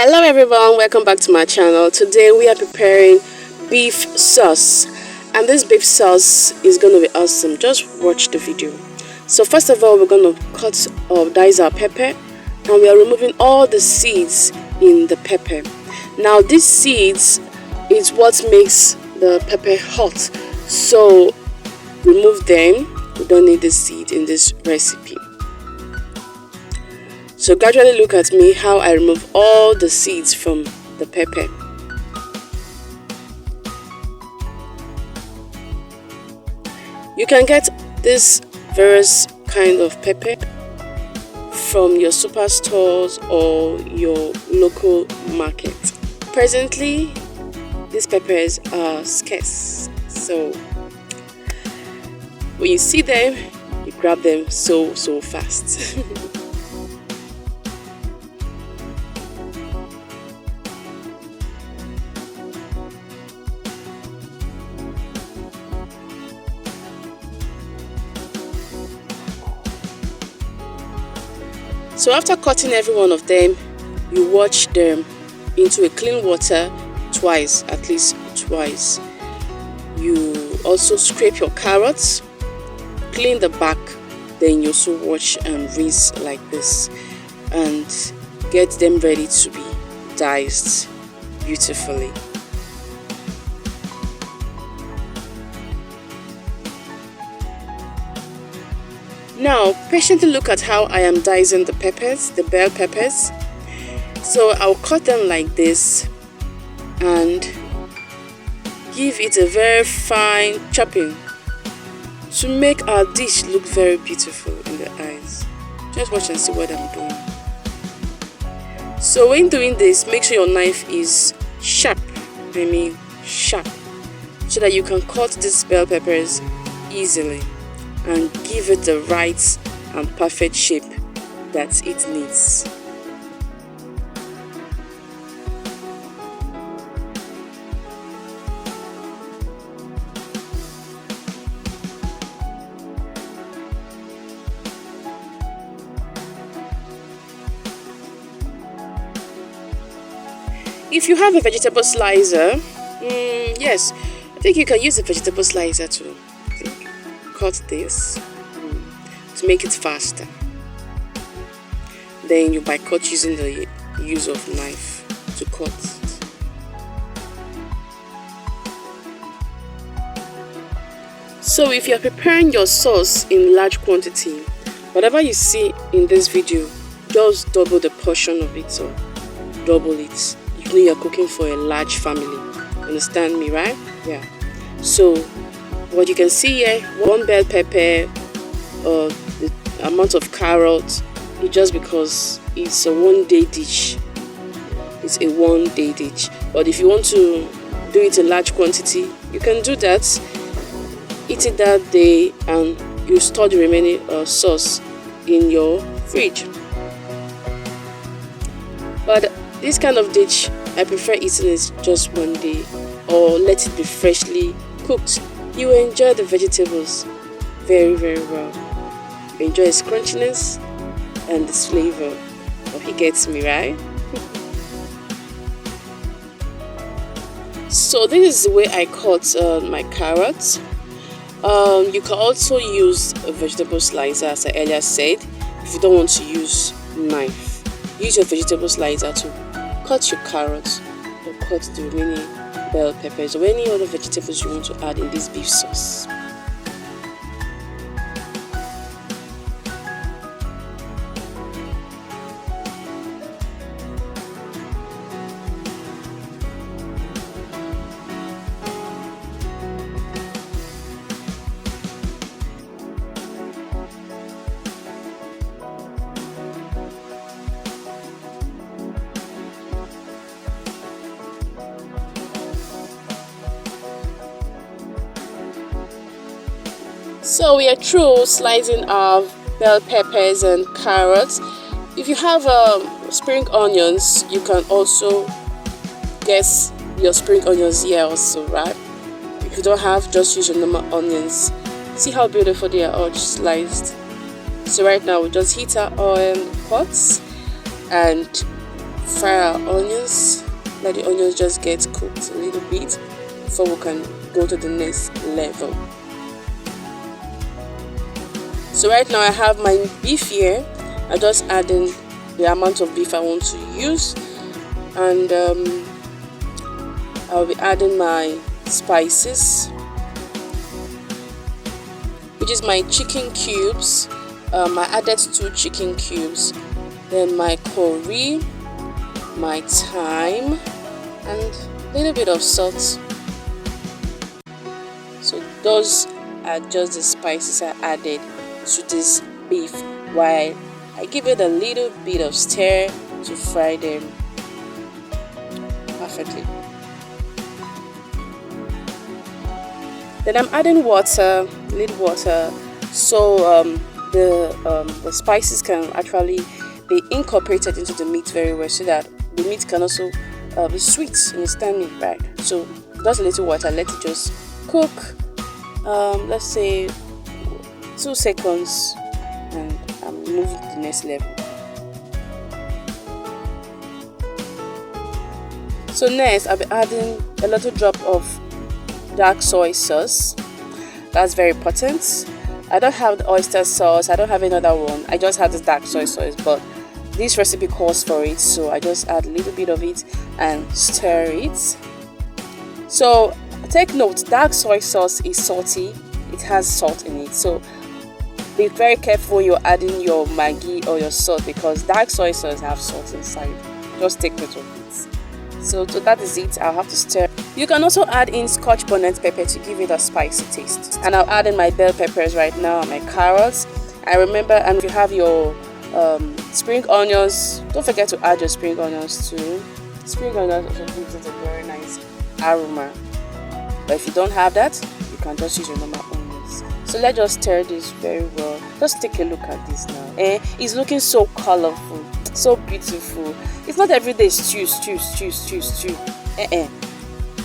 Hello everyone, welcome back to my channel. Today we are preparing beef sauce, and this beef sauce is going to be awesome. Just watch the video. So first of all, we're going to cut or dice our pepper, and we are removing all the seeds in the pepper. Now these seeds is what makes the pepper hot, so remove them. We don't need the seed in this recipe. So gradually look at me how I remove all the seeds from the pepper. You can get this various kind of pepper from your superstores or your local market. Presently, these peppers are scarce, so when you see them, you grab them so fast. So after cutting every one of them, you wash them into a clean water twice, at least twice. You also scrape your carrots, clean the back, then you also wash and rinse like this, and get them ready to be diced beautifully. Now, patiently look at how I am dicing the peppers, the bell peppers. So I'll cut them like this and give it a very fine chopping to make our dish look very beautiful in the eyes. Just watch and see what I'm doing. So when doing this, make sure your knife is sharp, sharp, so that you can cut these bell peppers easily and give it the right and perfect shape that it needs. If you have a vegetable slicer, yes, I think you can use a vegetable slicer to cut this to make it faster. Then you cut using the use of knife to cut it. So if you are preparing your sauce in large quantity, whatever you see in this video, just double the portion of it, or double it. You know you're cooking for a large family. Understand me, right? Yeah. So what you can see here, one bell pepper, the amount of carrot, is just because it's a one-day dish. It's a one-day dish. But if you want to do it in large quantity, you can do that. Eat it that day, and you store the remaining sauce in your fridge. But this kind of dish, I prefer eating it just one day, or let it be freshly cooked. You will enjoy the vegetables very well. You enjoy its crunchiness and its flavor. Oh, he gets me, right? So this is the way I cut my carrots. You can also use a vegetable slicer, as I earlier said. If you don't want to use knife, use your vegetable slicer to cut your carrots or cut the remaining bell peppers or any other vegetables you want to add in this beef sauce. So we are through slicing our bell peppers and carrots. If you have spring onions, you can also get your spring onions here also, right? If you don't have, just use your normal onions. See how beautiful they are all sliced. So right now we just heat our oil pots and fry our onions. Let the onions just get cooked a little bit before we can go to the next level. So right now I have my beef here. I just add in the amount of beef I want to use, and I'll be adding my spices, which is my chicken cubes. I added 2 chicken cubes, then my curry, my thyme, and a little bit of salt. So those are just the spices I added to this beef, while I give it a little bit of stir to fry them perfectly. Then I'm adding water, little water, so the spices can actually be incorporated into the meat very well, so that the meat can also be sweet, understand me, right? So just a little water, let it just cook, let's say 2 seconds, and I'm moving to the next level. So next I'll be adding a little drop of dark soy sauce. That's very important. I don't have the oyster sauce, I don't have another one, I just have this dark soy sauce, but this recipe calls for it, so I just add a little bit of it and stir it. So take note, dark soy sauce is salty, it has salt in it, so be very careful when you're adding your Maggi or your salt, because dark soy sauce have salt inside. Just take note of it. So that is it. I'll have to stir. You can also add in Scotch bonnet pepper to give it a spicy taste. And I'll add in my bell peppers right now, my carrots. I remember, and if you have your spring onions, don't forget to add your spring onions too. Spring onions also gives it a very nice aroma. But if you don't have that, you can just use your normal onions. So let's just stir this very well. Just take a look at this now. It's looking so colorful, so beautiful. It's not everyday stew.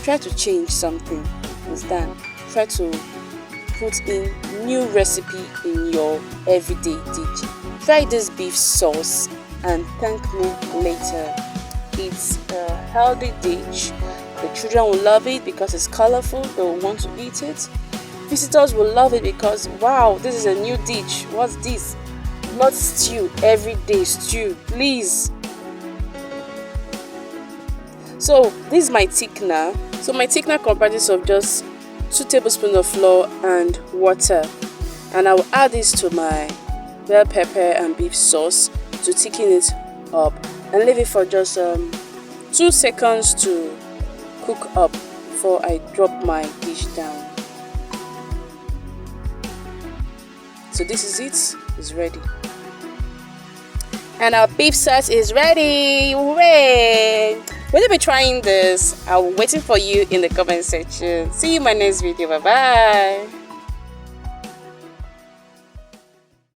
Try to change something. Understand? Try to put in new recipe in your everyday dish. Try this beef sauce and thank me later. It's a healthy dish. The children will love it because it's colorful. They will want to eat it. Visitors will love it because, wow, this is a new dish. What's this? Not stew, everyday stew, please. So this is my thickener. So my thickener comprises of just 2 tablespoons of flour and water, and I will add this to my bell pepper and beef sauce to thicken it up and leave it for just 2 seconds to cook up before I drop my dish down. So this is it, it's ready. And our beef sauce is ready. Hooray! Will you be trying this? I'm waiting for you in the comment section. See you in my next video. Bye bye.